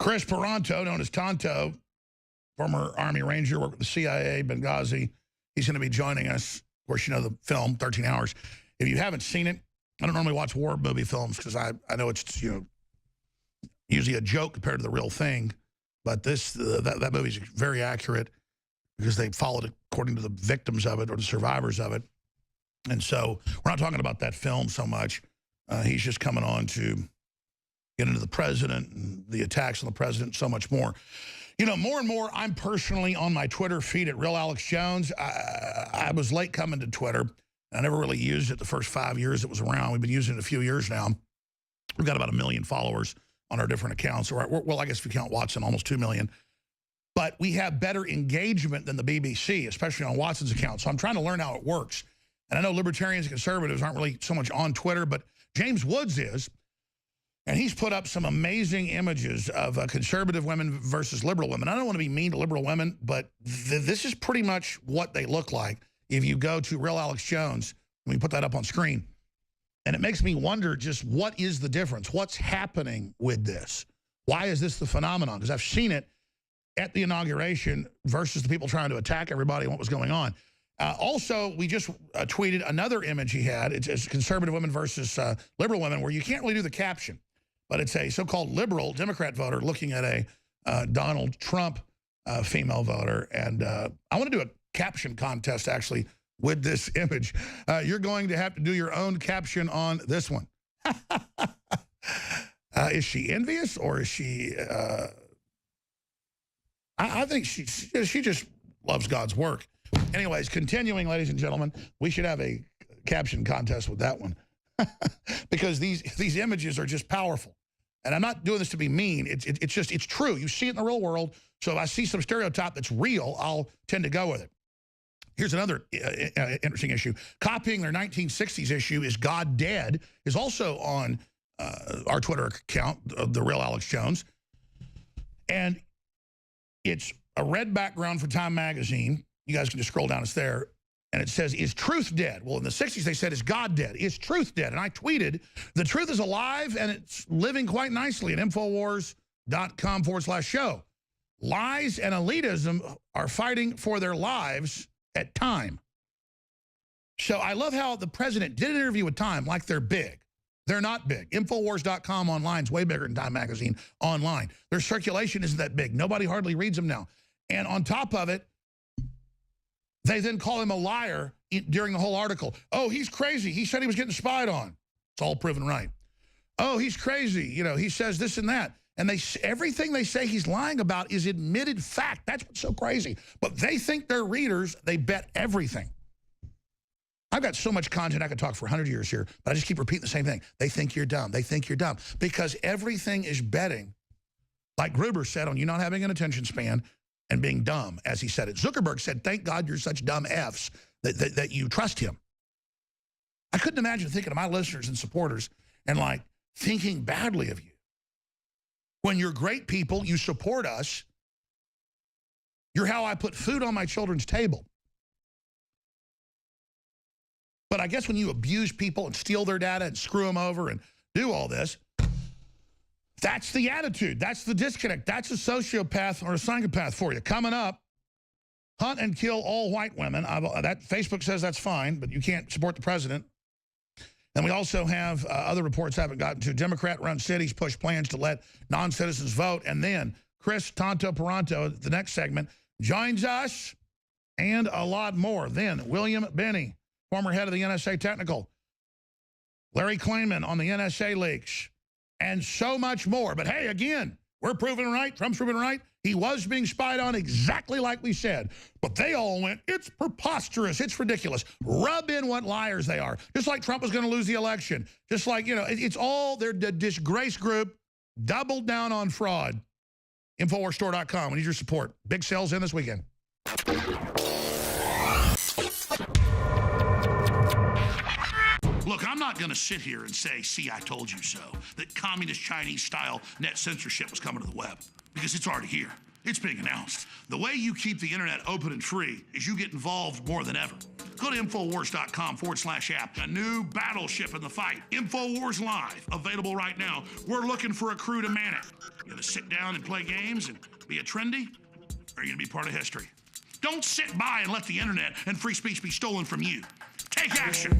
Chris Paronto, known as Tonto, former Army Ranger, worked with the CIA, Benghazi. He's going to be joining us. Of course, you know the film, 13 Hours. If you haven't seen it, I don't normally watch war movie films because I know it's, you know, usually a joke compared to the real thing. But that movie's very accurate because they followed it according to the victims of it or the survivors of it. And so we're not talking about that film so much. He's just coming on to get into the president and the attacks on the president and so much more. You know, more and more, I'm personally on my Twitter feed at Real Alex Jones. I was late coming to Twitter. I never really used it the first 5 years it was around. We've been using it a few years now. We've got about 1 million followers on our different accounts. Well, I guess if you count Watson, almost 2 million. But we have better engagement than the BBC, especially on Watson's account. So I'm trying to learn how it works. And I know libertarians and conservatives aren't really so much on Twitter, but James Woods is. And he's put up some amazing images of conservative women versus liberal women. I don't want to be mean to liberal women, but this is pretty much what they look like if you go to Real Alex Jones. We put that up on screen. And it makes me wonder just what is the difference? What's happening with this? Why is this the phenomenon? Because I've seen it at the inauguration versus the people trying to attack everybody and what was going on. Also, we just tweeted another image he had. It's conservative women versus liberal women, where you can't really do the caption. But it's a so-called liberal Democrat voter looking at a Donald Trump female voter. And I want to do a caption contest, actually, with this image. You're going to have to do your own caption on this one. Is she envious, or is she... I think she just loves God's work. Anyways, continuing, ladies and gentlemen, we should have a caption contest with that one. Because these images are just powerful. And I'm not doing this to be mean. It's true. You see it in the real world. So if I see some stereotype that's real, I'll tend to go with it. Here's another interesting issue. Copying their 1960s issue, Is God Dead?, is also on our Twitter account, The Real Alex Jones. And it's a red background for Time Magazine. You guys can just scroll down. It's there. And it says, Is truth dead? Well, in the 60s, they said, Is God dead? Is truth dead? And I tweeted, the truth is alive, and it's living quite nicely at Infowars.com/show. Lies and elitism are fighting for their lives at Time. So I love how the president did an interview with Time like they're big. They're not big. Infowars.com online is way bigger than Time Magazine online. Their circulation isn't that big. Nobody hardly reads them now. And on top of it, they then call him a liar during the whole article. Oh, he's crazy. He said he was getting spied on. It's all proven right. Oh, he's crazy. You know, he says this and that. And everything they say he's lying about is admitted fact. That's what's so crazy. But they think they're readers. They bet everything. I've got so much content I could talk for 100 years here, but I just keep repeating the same thing. They think you're dumb. They think you're dumb. Because everything is betting, like Gruber said, on you not having an attention span and being dumb, as he said it. Zuckerberg said, thank God you're such dumb Fs that you trust him. I couldn't imagine thinking of my listeners and supporters and, like, thinking badly of you. When you're great people, you support us. You're how I put food on my children's table. But I guess when you abuse people and steal their data and screw them over and do all this, that's the attitude. That's the disconnect. That's a sociopath or a psychopath for you. Coming up, hunt and kill all white women. That Facebook says that's fine, but you can't support the president. And we also have other reports I haven't gotten to. Democrat-run cities push plans to let non-citizens vote. And then Chris Tonto Paronto, the next segment, joins us, and a lot more. Then William Binney, former head of the NSA Technical. Larry Kleinman on the NSA leaks. And so much more. But hey, again, we're proven right. Trump's proven right. He was being spied on exactly like we said. But they all went, it's preposterous. It's ridiculous. Rub in what liars they are. Just like Trump was going to lose the election. Just like, you know, it's all their disgrace group doubled down on fraud. Infowarsstore.com. We need your support. Big sales in this weekend. Look, I'm not going to sit here and say, see, I told you so, that communist Chinese-style net censorship was coming to the web, because it's already here. It's being announced. The way you keep the internet open and free is you get involved more than ever. Go to Infowars.com/app. A new battleship in the fight. Infowars Live, available right now. We're looking for a crew to man it. You gonna sit down and play games and be a trendy? Or are you gonna be part of history? Don't sit by and let the internet and free speech be stolen from you. Take action.